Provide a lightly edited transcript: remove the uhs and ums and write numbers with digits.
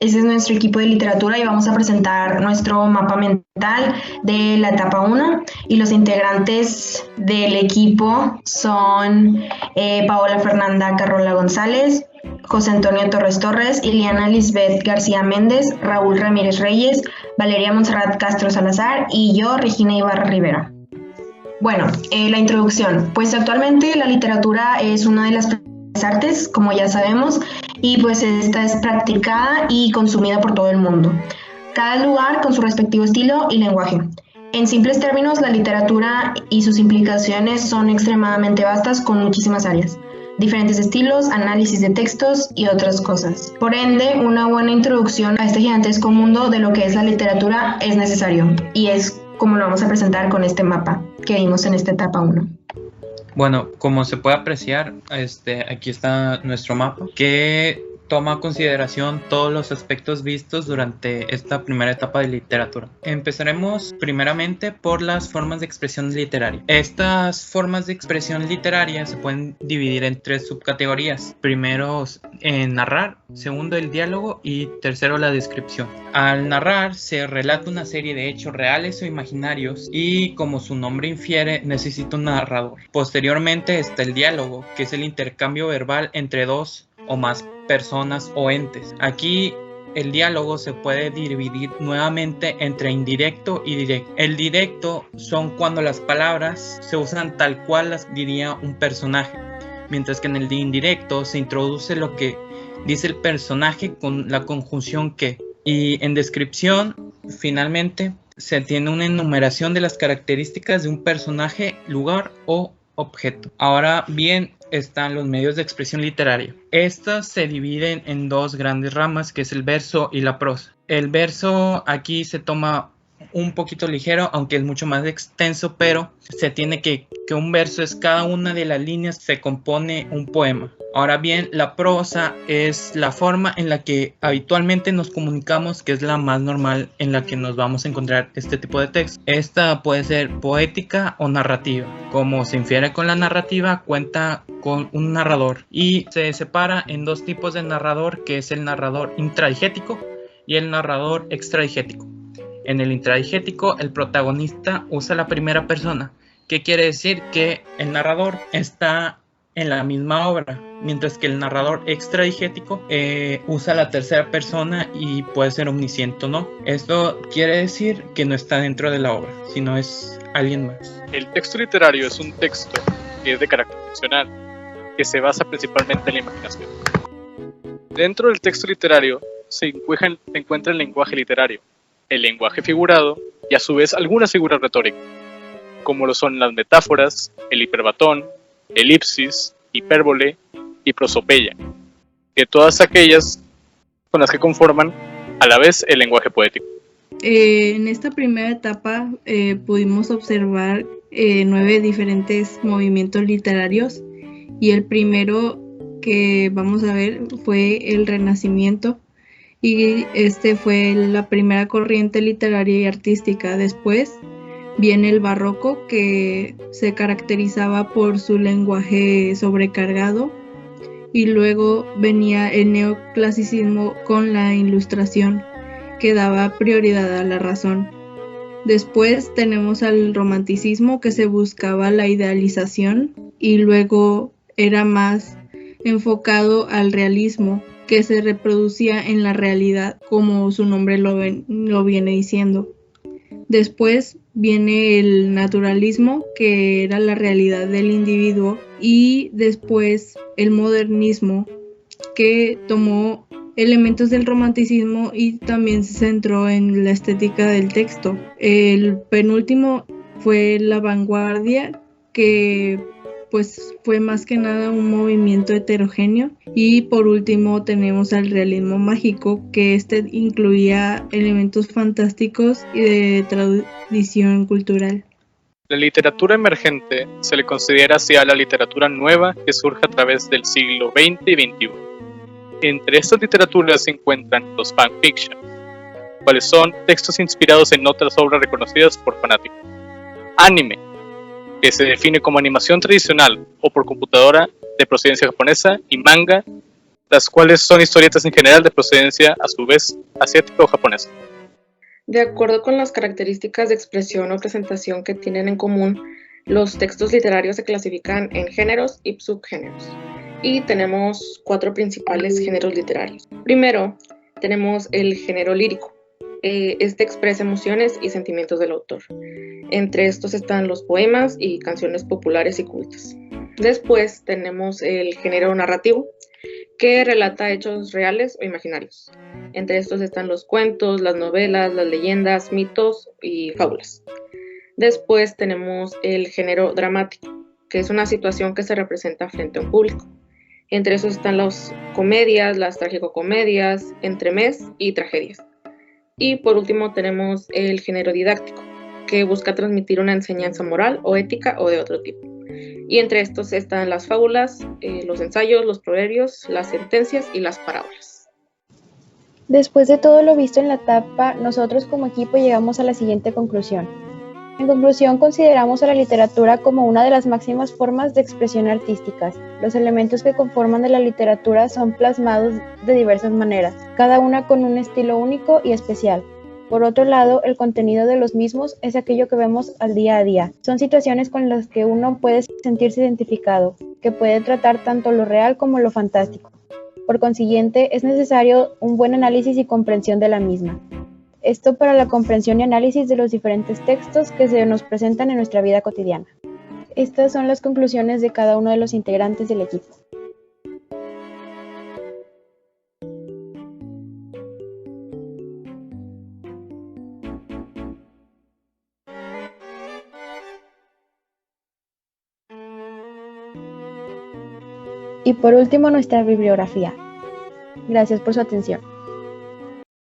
Ese es nuestro equipo de literatura y vamos a presentar nuestro mapa mental de la etapa 1 y los integrantes del equipo son Paola Fernanda Carrola González, José Antonio Torres Torres, Iliana Lisbeth García Méndez, Raúl Ramírez Reyes, Valeria Montserrat Castro Salazar y yo, Regina Ibarra Rivera. Bueno, la introducción. Pues actualmente la literatura es una de las artes, como ya sabemos, y pues esta es practicada y consumida por todo el mundo. Cada lugar con su respectivo estilo y lenguaje. En simples términos, la literatura y sus implicaciones son extremadamente vastas con muchísimas áreas, diferentes estilos, análisis de textos y otras cosas. Por ende, una buena introducción a este gigantesco mundo de lo que es la literatura es necesario, y es como lo vamos a presentar con este mapa que vimos en esta etapa 1. Bueno, como se puede apreciar, aquí está nuestro mapa que toma en consideración todos los aspectos vistos durante esta primera etapa de literatura. Empezaremos primeramente por las formas de expresión literaria. Estas formas de expresión literaria se pueden dividir en 3 subcategorías. Primero, en narrar, segundo, el diálogo y tercero, la descripción. Al narrar se relata una serie de hechos reales o imaginarios y, como su nombre infiere, necesita un narrador. Posteriormente está el diálogo, que es el intercambio verbal entre dos o más personas o entes. Aquí el diálogo se puede dividir nuevamente entre indirecto y directo. El directo son cuando las palabras se usan tal cual las diría un personaje, mientras que en el indirecto se introduce lo que dice el personaje con la conjunción que. Y en descripción, finalmente, se tiene una enumeración de las características de un personaje, lugar o objeto. Ahora bien, están los medios de expresión literaria. Estas se dividen en 2 grandes ramas, que es el verso y la prosa. El verso aquí se toma un poquito ligero, aunque es mucho más extenso, pero se tiene que un verso es cada una de las líneas, se compone un poema. Ahora bien, la prosa es la forma en la que habitualmente nos comunicamos, que es la más normal en la que nos vamos a encontrar este tipo de texto. Esta puede ser poética o narrativa. Como se infiere con la narrativa, cuenta con un narrador y se separa en 2 tipos de narrador, que es el narrador intradigético y el narrador extradigético. En el intradigético, el protagonista usa la primera persona, que quiere decir que el narrador está en la misma obra, mientras que el narrador extradigético usa la tercera persona y puede ser omnisciente o no. Esto quiere decir que no está dentro de la obra, sino es alguien más. El texto literario es un texto que es de carácter ficcional, que se basa principalmente en la imaginación. Dentro del texto literario se encuentra el lenguaje literario, el lenguaje figurado y a su vez algunas figuras retóricas, como lo son las metáforas, el hiperbatón, elipsis, hipérbole y prosopeya, que todas aquellas con las que conforman a la vez el lenguaje poético. En esta primera etapa pudimos observar 9 diferentes movimientos literarios, y el primero que vamos a ver fue el Renacimiento, y este fue la primera corriente literaria y artística. Después viene el Barroco, que se caracterizaba por su lenguaje sobrecargado, y luego venía el Neoclasicismo con la Ilustración, que daba prioridad a la razón. Después tenemos al Romanticismo, que se buscaba la idealización, y luego era más enfocado al realismo, que se reproducía en la realidad, como su nombre lo viene diciendo. Después viene el naturalismo, que era la realidad del individuo, y después el modernismo, que tomó elementos del romanticismo y también se centró en la estética del texto. El penúltimo fue la vanguardia, que pues fue más que nada un movimiento heterogéneo, y por último tenemos al realismo mágico, que incluía elementos fantásticos y de tradición cultural. La literatura emergente se le considera hacia la literatura nueva que surge a través del siglo XX y XXI. Entre estas literaturas se encuentran los fanfictions, cuales son textos inspirados en otras obras reconocidas por fanáticos. Anime, que se define como animación tradicional o por computadora de procedencia japonesa, y manga, las cuales son historietas en general de procedencia, a su vez, asiática o japonesa. De acuerdo con las características de expresión o presentación que tienen en común, los textos literarios se clasifican en géneros y subgéneros. Y tenemos 4 principales géneros literarios. Primero, tenemos el género lírico. Este expresa emociones y sentimientos del autor. Entre estos están los poemas y canciones populares y cultas. Después tenemos el género narrativo, que relata hechos reales o imaginarios. Entre estos están los cuentos, las novelas, las leyendas, mitos y fábulas. Después tenemos el género dramático, que es una situación que se representa frente a un público. Entre esos están las comedias, las tragicomedias, entremés y tragedias. Y por último tenemos el género didáctico, que busca transmitir una enseñanza moral o ética o de otro tipo. Y entre estos están las fábulas, los ensayos, los proverbios, las sentencias y las parábolas. Después de todo lo visto en la etapa, nosotros como equipo llegamos a la siguiente conclusión. En conclusión, consideramos a la literatura como una de las máximas formas de expresión artísticas. Los elementos que conforman de la literatura son plasmados de diversas maneras, cada una con un estilo único y especial. Por otro lado, el contenido de los mismos es aquello que vemos al día a día. Son situaciones con las que uno puede sentirse identificado, que puede tratar tanto lo real como lo fantástico. Por consiguiente, es necesario un buen análisis y comprensión de la misma. Esto para la comprensión y análisis de los diferentes textos que se nos presentan en nuestra vida cotidiana. Estas son las conclusiones de cada uno de los integrantes del equipo. Y por último, nuestra bibliografía. Gracias por su atención.